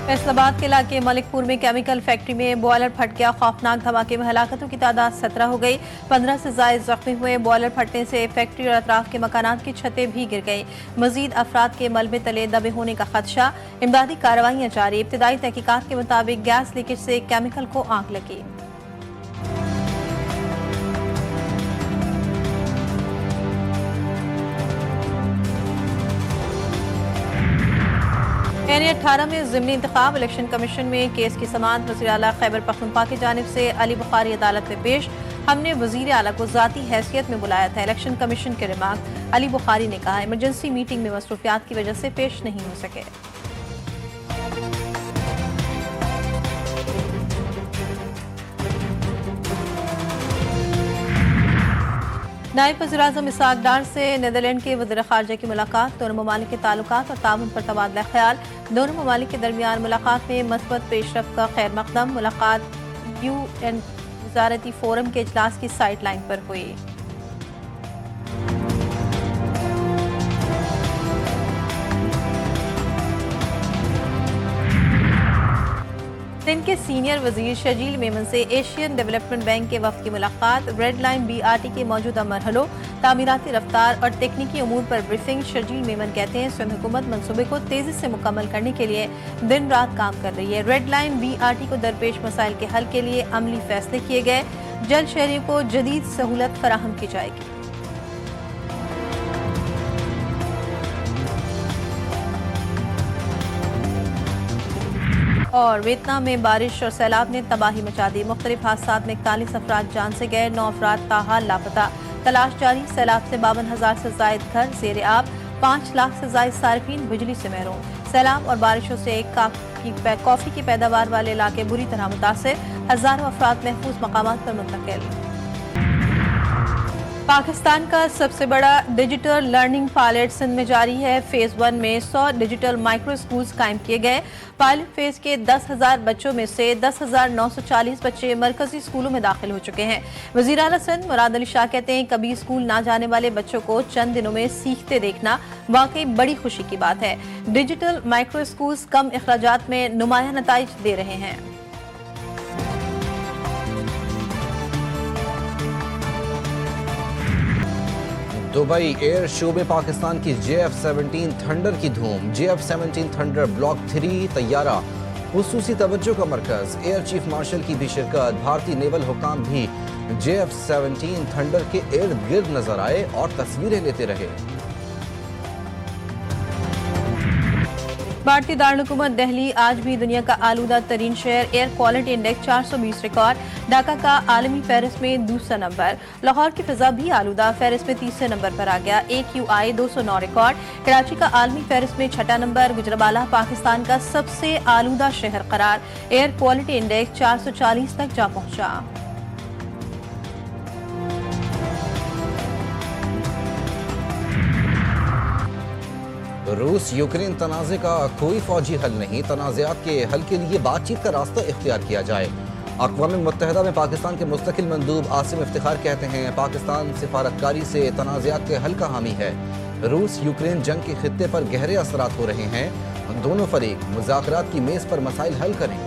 फैसलाबाद के इलाके मलिकपुर में केमिकल फैक्ट्री में बॉयलर फट गया। खौफनाक धमाके में हलाकतों की तादाद 17 हो गई। 15 से ज्यादा जख्मी हुए। बॉयलर फटने से फैक्ट्री और अतराफ के मकानात की छतें भी गिर गई। मजीद अफराद के मलबे तले दबे होने का खदशा। इमदादी कार्रवाइयां जारी। इब्तदाई तहकीकात के मुताबिक गैस लीकेज से केमिकल को आग लगी। NA-18 में ज़िमनी इंतखाब। इलेक्शन कमीशन में केस की समाअत वज़ीर आला खैबर पख्तूनख्वा की जानिब से अली बुखारी अदालत में पेश। हमने वज़ीर आला को ज़ाती हैसियत में बुलाया था। इलेक्शन कमीशन के रिमार्क। अली बुखारी ने कहा इमरजेंसी मीटिंग में मसरूफियात की वजह से पेश नहीं हो सके। नायब वज़ीर-ए-आज़म इसहाक डार से नीदरलैंड के वज़ीर ख़ारजा की मुलाकात। दोनों ममालिक के ताल्लुकात और ताउन पर तबादला ख्याल। दोनों ममालिक के दरमियान मुलाकात में मस्बत पेशरफ्त का खैर मकदम। मुलाकात UN वज़ारती फोरम के इजलास की साइड लाइन पर हुई। सिंध के सीनियर वजीर शजील मेमन से एशियन डेवलपमेंट बैंक के वफ़द की मुलाकात। रेड लाइन BRT के मौजूदा मरहलों, तामीराती रफ्तार और तकनीकी अमूर पर ब्रीफिंग। शजील मेमन कहते हैं सिंध हुकूमत मनसूबे को तेजी से मुकम्मल करने के लिए दिन रात काम कर रही है। रेड लाइन BRT को दरपेश मसाइल के हल के लिए अमली फैसले किए गए। जल्द शहरियों को जदीद सहूलत फराहम की जाएगी। और वियतनाम में बारिश और सैलाब ने तबाही मचा दी। मुख्तलिफ हादसात में 41 अफराद जान से गए। 9 अफराद ताहाल लापता। तलाश जारी। सैलाब से 52,000 से जायद घर ज़ेर आब। 5 लाख से जायद सार्फिन बिजली से महरूम। सैलाब और बारिशों से कॉफी की पैदावार वाले इलाके बुरी तरह मुतासिर। हजारों अफराद महफूज मकामात पर मुंतकिल। पाकिस्तान का सबसे बड़ा डिजिटल लर्निंग पायलट सिंध में जारी है। फेज 1 में 100 डिजिटल माइक्रो स्कूल्स कायम किए गए। पायलट फेज के 10,000 बच्चों में से 10,940 बच्चे मरकजी स्कूलों में दाखिल हो चुके हैं। वज़ीर आला सिंध मुराद अली शाह कहते हैं कभी स्कूल ना जाने वाले बच्चों को चंद दिनों में सीखते देखना वाकई बड़ी खुशी की बात है। डिजिटल माइक्रो स्कूल्स कम अखराजात में नुमाया नताइज दे रहे हैं। दुबई एयर शो में पाकिस्तान की JF-17 थंडर की धूम। JF-17 थंडर ब्लॉक 3 तैयारा खुसूसी तवज्जो का मरकज। एयर चीफ मार्शल की भी शिरकत। भारतीय नेवल हुकाम भी JF-17 थंडर के इर्द गिर्द नजर आए और तस्वीरें लेते रहे। भारतीय दारुल-हुकूमत दिल्ली आज भी दुनिया का आलूदा तरीन शहर। Air quality index 420 record. Dhaka का आलमी फहरिस्त में दूसरा नंबर। लाहौर की फिजा भी आलूदा फहरिस्त में तीसरे नंबर पर आ गया। AQI 209 record. कराची का आलमी फहरिस्त में छठा नंबर। गुजरावाला पाकिस्तान का सबसे आलूदा शहर करार। एयर क्वालिटी इंडेक्स 440 तक जा पहुंचा। रूस यूक्रेन तनाज़े का कोई फौजी हल नहीं। तनाज़ात के हल के लिए बातचीत का रास्ता इख्तियार किया जाए। अक़वाम मुत्तहिदा में पाकिस्तान के मुस्तकिल मंदूब आसिम इफ्तिखार कहते हैं पाकिस्तान सिफारतकारी से तनाज़ात के हल का हामी है। रूस यूक्रेन जंग के खित्ते पर गहरे असरात हो रहे हैं। दोनों फरीक मुज़ाकरात की मेज़ पर मसाइल हल करें।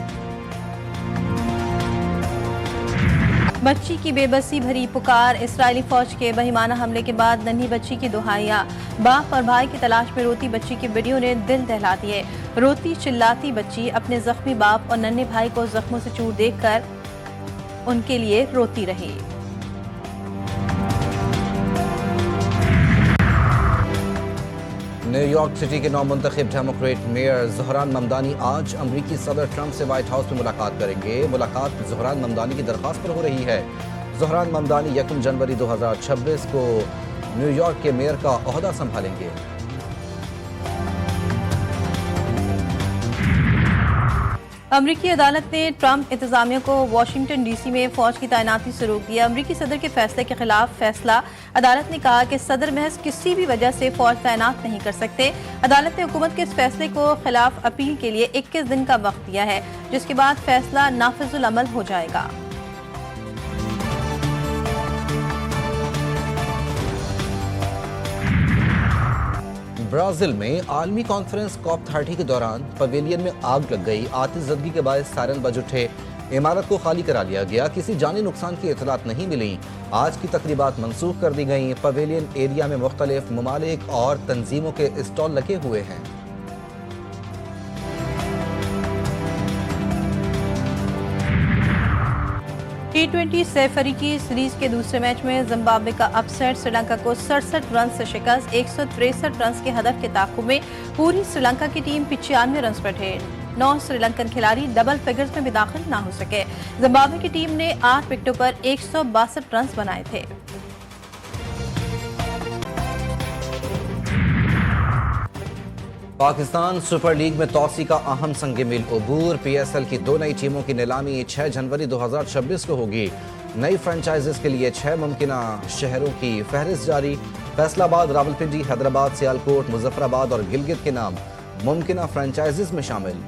बच्ची की बेबसी भरी पुकार। इस्राएली फौज के बहिमाना हमले के बाद नन्ही बच्ची की दुहाइयां। बाप और भाई की तलाश में रोती बच्ची की वीडियो ने दिल दहला दिए। रोती चिल्लाती बच्ची अपने जख्मी बाप और नन्हे भाई को जख्मों से चूर देखकर उनके लिए रोती रही। न्यूयॉर्क सिटी के नौमुंतखब डेमोक्रेट मेयर ज़हरान ममदानी आज अमरीकी सदर ट्रंप से व्हाइट हाउस में मुलाकात करेंगे। मुलाकात ज़हरान ममदानी की दरख्वास्त पर हो रही है। ज़हरान ममदानी 1 जनवरी 2026 को न्यूयॉर्क के मेयर का ओहदा संभालेंगे। अमरीकी अदालत ने ट्रंप इंतजामिया को वाशिंगटन DC में फौज की तैनाती से रोक दिया। अमरीकी सदर के फैसले के खिलाफ फैसला। अदालत ने कहा कि सदर महज किसी भी वजह से फौज तैनात नहीं कर सकते। अदालत ने हुकूमत के इस फैसले को खिलाफ अपील के लिए 21 दिन का वक्त दिया है, जिसके बाद फैसला नाफिजुल अमल हो जाएगा। ब्राजील में आलमी कॉन्फ्रेंस COP30 के दौरान पवेलियन में आग लग गई। आतिशज़दगी के बाद सायरन बज उठे। इमारत को खाली करा लिया गया। किसी जानी नुकसान की इतलात नहीं मिली। आज की तकरीबात मनसूख कर दी गई। पवेलियन एरिया में मुख्तलिफ ममालिक और तंजीमों के स्टॉल लगे हुए हैं। T20 सैफ अफ्रीकी सीरीज के दूसरे मैच में जिम्बाब्वे का अपसेट श्रीलंका को 67 रन से शिकस्त। 163 रन के हदफ के ताक़ुब में पूरी श्रीलंका की टीम 95 रन पर ढेर। 9 श्रीलंकन खिलाड़ी डबल फिगर्स में भी दाखिल ना हो सके। जिम्बाब्वे की टीम ने 8 विकेटों पर 162 रन बनाए थे। पाकिस्तान सुपर लीग में तौसी का अहम संग मिल अबूर। PSL की 2 नई टीमों की नीलामी 6 जनवरी 2026 को होगी। नई फ्रेंचाइजीज के लिए 6 मुमकिना शहरों की फहरिस्त जारी। फैसलाबाद, रावलपिंडी, हैदराबाद, सियालकोट, मुजफ्फराबाद और गिलगित के नाम मुमकिना फ्रेंचाइजीज में शामिल।